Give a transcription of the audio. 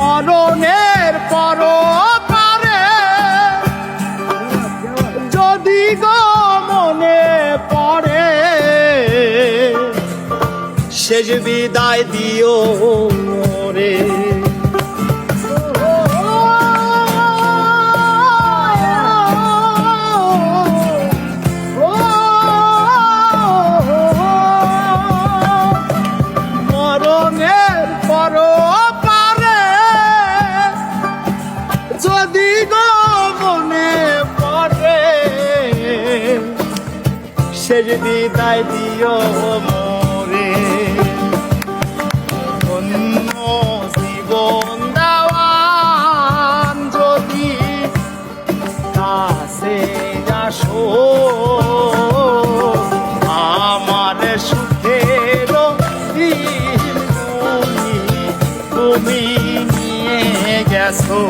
মরণের পর পারে যদি গো মনে পড়ে শেষ বিদায় দিও মোরে। মরণের পর পারে যদি গো মনে পড়ে শেষ বিদায় দিও মোরে। অন্য জীবন দেওয়ান যদি কাছে আসো আমার সুখের দিন তুমি নিয়ে গেছো।